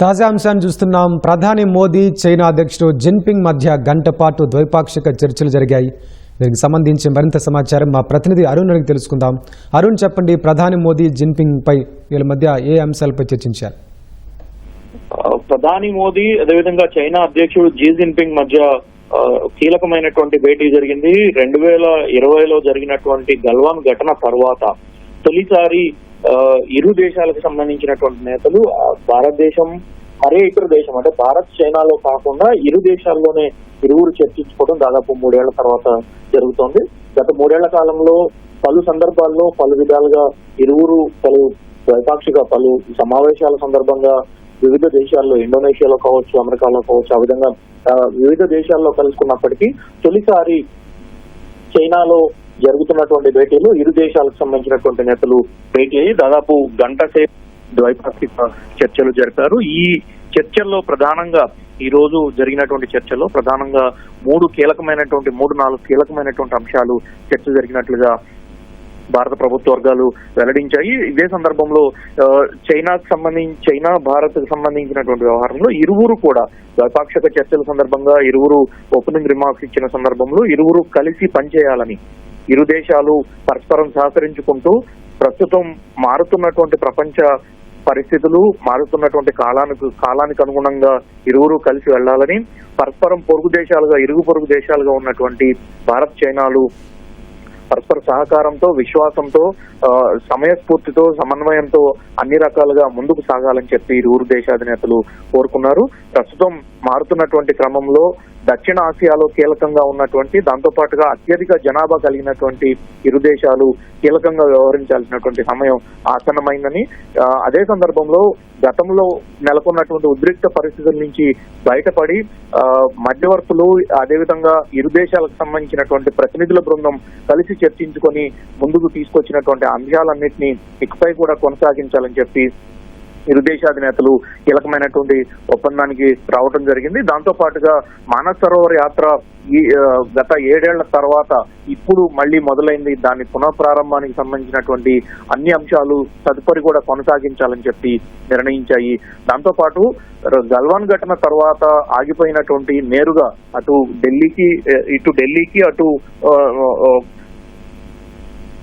తాజా అంశాన్ని చూస్తున్నాం. ప్రధాని మోదీ, చైనా అధ్యక్షుడు జిన్పింగ్ మధ్య గంట పాటు ద్వైపాక్షిక చర్చలు జరిగాయి. దీనికి సంబంధించి మరింత సమాచారం మా ప్రతినిధి అరుణ్ అడిగి తెలుసుకుందాం. అరుణ్, చెప్పండి, ప్రధాని మోదీ, జిన్పింగ్ పై వీళ్ళ మధ్య ఏ అంశాలపై చర్చించారు? ప్రధాని మోదీ అదేవిధంగా చైనా అధ్యక్షుడు జీ జిన్పింగ్ మధ్య కీలకమైనటువంటి భేటీ జరిగింది. 2020లో జరిగినటువంటి గల్వాన్ ఘటన తర్వాత తొలిసారి ఇరు దేశాలకు సంబంధించినటువంటి నేతలు భారతదేశం మరే ఇతర దేశం అంటే భారత్ చైనాలో కాకుండా ఇరు దేశాల్లోనే ఇరువురు చర్చించుకోవడం దాదాపు 3 ఏళ్ల తర్వాత జరుగుతోంది. గత 3 ఏళ్ల కాలంలో పలు సందర్భాల్లో పలు విధాలుగా ఇరువురు పలు ద్వైపాక్షిక పలు సమావేశాల సందర్భంగా వివిధ దేశాల్లో, ఇండోనేషియాలో కావచ్చు, అమెరికాలో కావచ్చు, ఆ విధంగా వివిధ దేశాల్లో కలుసుకున్నప్పటికీ తొలిసారి చైనాలో జరుగుతున్నటువంటి భేటీలో ఇరు దేశాలకు సంబంధించినటువంటి నేతలు భేటీ అయ్యి దాదాపు గంట సేపు ద్వైపాక్షిక చర్చలు జరిపారు. ఈ చర్చల్లో ప్రధానంగా ఈ రోజు జరిగినటువంటి చర్చలో ప్రధానంగా 4 కీలకమైనటువంటి అంశాలు చర్చ జరిగినట్లుగా భారత ప్రభుత్వ వర్గాలు వెల్లడించాయి. ఇదే సందర్భంలో చైనా భారత్ కు సంబంధించినటువంటి వ్యవహారంలో ఇరువురు కూడా ద్వైపాక్షిక చర్చల సందర్భంగా ఇరువురు ఓపెనింగ్ రిమార్క్స్ ఇచ్చిన సందర్భంలో ఇరువురు కలిసి పనిచేయాలని, ఇరు దేశాలు పరస్పరం సహకరించుకుంటూ ప్రస్తుతం మారుతున్నటువంటి ప్రపంచ పరిస్థితులు, మారుతున్నటువంటి కాలానికి అనుగుణంగా ఇరువురు కలిసి వెళ్లాలని, పరస్పరం ఇరుగు పొరుగు దేశాలుగా ఉన్నటువంటి భారత్ చైనాలు పరస్పర సహకారంతో, విశ్వాసంతో, సమయస్ఫూర్తితో, సమన్వయంతో అన్ని రకాలుగా ముందుకు సాగాలని చెప్పి ఇరువురు దేశాధినేతలు కోరుకున్నారు. ప్రస్తుతం మారుతున్నటువంటి క్రమంలో దక్షిణ ఆసియాలో కీలకంగా ఉన్నటువంటి, దాంతో పాటుగా అత్యధిక జనాభా కలిగినటువంటి ఇరు దేశాలు కీలకంగా వ్యవహరించాల్సినటువంటి సమయం ఆసన్నమైందని, అదే సందర్భంలో గతంలో నెలకొన్నటువంటి ఉద్రిక్త పరిస్థితుల నుంచి బయటపడి మధ్యవర్తులు, అదేవిధంగా ఇరు దేశాలకు సంబంధించినటువంటి ప్రతినిధుల బృందం కలిసి చర్చించుకొని ముందుకు తీసుకొచ్చినటువంటి అంశాలన్నింటినీ ఇకపై కూడా కొనసాగించాలని చెప్పి ఇరు దేశాధినేతలు కీలకమైనటువంటి ఒప్పందానికి రావడం జరిగింది. దాంతో పాటుగా మానస్ సరోవర్ యాత్ర గత 7 ఏళ్ల తర్వాత ఇప్పుడు మళ్లీ మొదలైంది. దాని పునఃప్రారంభానికి సంబంధించినటువంటి అన్ని అంశాలు తదుపరి కూడా కొనసాగించాలని చెప్పి నిర్ణయించాయి. దాంతో పాటు గల్వాన్ ఘటన తర్వాత ఆగిపోయినటువంటి నేరుగా ఇటు ఢిల్లీకి అటు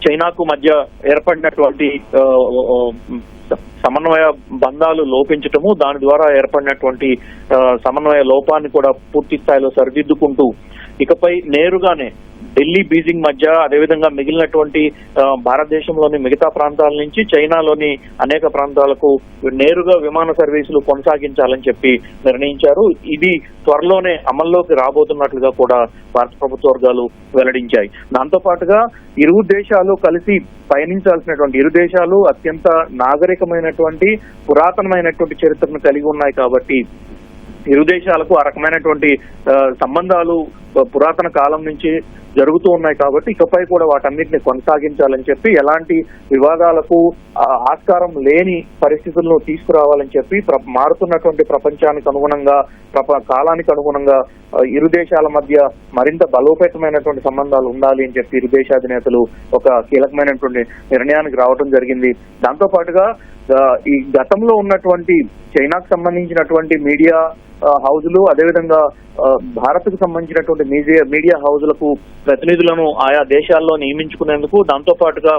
చైనాకు మధ్య ఏర్పడినటువంటి సమన్వయ బంధాలు లోపించటము, దాని ద్వారా ఏర్పడినటువంటి సమన్వయ లోపాన్ని కూడా పూర్తి స్థాయిలో సరిదిద్దుకుంటూ ఇకపై నేరుగానే ఢిల్లీ, బీజింగ్ మధ్య, అదేవిధంగా మిగిలినటువంటి భారతదేశంలోని మిగతా ప్రాంతాల నుంచి చైనాలోని అనేక ప్రాంతాలకు నేరుగా విమాన సర్వీసులు కొనసాగించాలని చెప్పి నిర్ణయించారు. ఇది త్వరలోనే అమల్లోకి రాబోతున్నట్లుగా కూడా భారత ప్రభుత్వ వర్గాలు వెల్లడించాయి. దాంతో పాటుగా ఇరు దేశాలు కలిసి పయనించాల్సినటువంటి, ఇరు దేశాలు అత్యంత నాగరికమైనటువంటి, పురాతనమైనటువంటి చరిత్రను కలిగి ఉన్నాయి కాబట్టి ఇరు దేశాలకు ఆ రకమైనటువంటి సంబంధాలు పురాతన కాలం నుంచి జరుగుతూ ఉన్నాయి కాబట్టి ఇకపై కూడా వాటన్నిటిని కొనసాగించాలని చెప్పి, ఎలాంటి వివాదాలకు ఆస్కారం లేని పరిస్థితులను తీసుకురావాలని చెప్పి, మారుతున్నటువంటి ప్రపంచానికి అనుగుణంగా, కాలానికి అనుగుణంగా ఇరు దేశాల మధ్య మరింత బలోపేతమైనటువంటి సంబంధాలు ఉండాలి అని చెప్పి ఇరు దేశాధినేతలు ఒక కీలకమైనటువంటి నిర్ణయానికి రావడం జరిగింది. దాంతో పాటుగా ఈ గతంలో ఉన్నటువంటి చైనాకు సంబంధించినటువంటి మీడియా హౌజులు, అదేవిధంగా భారత్ కు సంబంధించినటువంటి మీడియా హౌజులకు ప్రతినిధులను ఆయా దేశాల్లో నియమించుకునేందుకు, దాంతో పాటుగా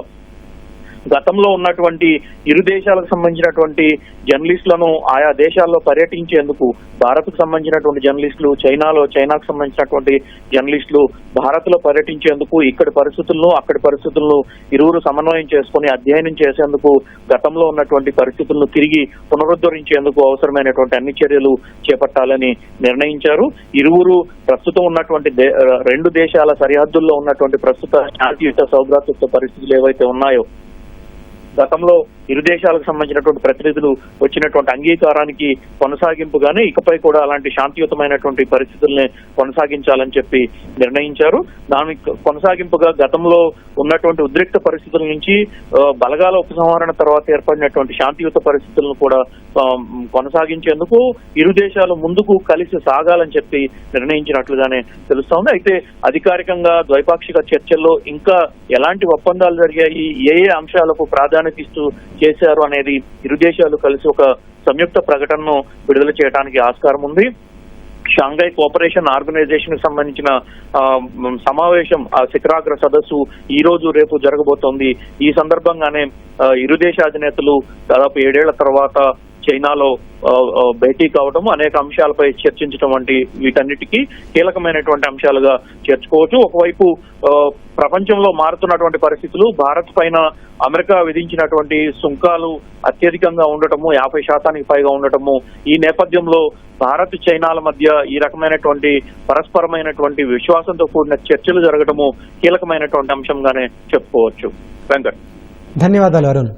గతంలో ఉన్నటువంటి ఇరు దేశాలకు సంబంధించినటువంటి జర్నలిస్టులను ఆయా దేశాల్లో పర్యటించేందుకు భారత్ కు సంబంధించినటువంటి జర్నలిస్టులు, చైనాకు సంబంధించినటువంటి జర్నలిస్టులు భారత్ లో పర్యటించేందుకు, ఇక్కడి పరిస్థితులను అక్కడి పరిస్థితులను ఇరువురు సమన్వయం చేసుకుని అధ్యయనం చేసేందుకు, గతంలో ఉన్నటువంటి పరిస్థితులను తిరిగి పునరుద్ధరించేందుకు అవసరమైనటువంటి అన్ని చర్యలు చేపట్టాలని నిర్ణయించారు. ఇరువురు ప్రస్తుతం ఉన్నటువంటి 2 దేశాల సరిహద్దుల్లో ఉన్నటువంటి ప్రస్తుత శాంతియుత, సౌభ్రాతృత్వ పరిస్థితులు ఏవైతే ఉన్నాయో, గతంలో ఇరు దేశాలకు సంబంధించినటువంటి ప్రతినిధులు వచ్చినటువంటి అంగీకారానికి కొనసాగింపుగానే ఇకపై కూడా అలాంటి శాంతియుతమైనటువంటి పరిస్థితుల్ని కొనసాగించాలని చెప్పి నిర్ణయించారు. దానికి కొనసాగింపుగా గతంలో ఉన్నటువంటి ఉద్రిక్త పరిస్థితుల నుంచి బలగాల ఉపసంహరణ తర్వాత ఏర్పడినటువంటి శాంతియుత పరిస్థితులను కూడా కొనసాగించేందుకు ఇరు దేశాలు ముందుకు కలిసి సాగాలని చెప్పి నిర్ణయించినట్లుగానే తెలుస్తోంది. అయితే అధికారికంగా ద్వైపాక్షిక చర్చల్లో ఇంకా ఎలాంటి ఒప్పందాలు జరిగాయి, ఏ అంశాలకు ప్రాధాన్యత ఇస్తూ చేశారు అనేది ఇరు దేశాలు కలిసి ఒక సంయుక్త ప్రకటనను విడుదల చేయడానికి ఆస్కారం ఉంది. షాంఘై కోఆపరేషన్ ఆర్గనైజేషన్ కి సంబంధించిన సమావేశం, ఆ శిఖరాగ్ర సదస్సు ఈ రోజు రేపు జరగబోతోంది. ఈ సందర్భంగానే ఇరు దేశ అధినేతలు దాదాపు 7 ఏళ్ల తర్వాత చైనాలో భేటీ కావడం, అనేక అంశాలపై చర్చించడం వంటి వీటన్నిటికీ కీలకమైనటువంటి అంశాలుగా చేర్చుకోవచ్చు. ఒకవైపు ప్రపంచంలో మారుతున్నటువంటి పరిస్థితులు, భారత్ పైన అమెరికా విధించినటువంటి సుంకాలు అత్యధికంగా ఉండటము, 50% పైగా ఉండటము, ఈ నేపథ్యంలో భారత్ చైనాల మధ్య ఈ రకమైనటువంటి పరస్పరమైనటువంటి విశ్వాసంతో కూడిన చర్చలు జరగడము కీలకమైనటువంటి అంశంగానే చెప్పుకోవచ్చు. వెంకట్, ధన్యవాదాలు అరుణ్.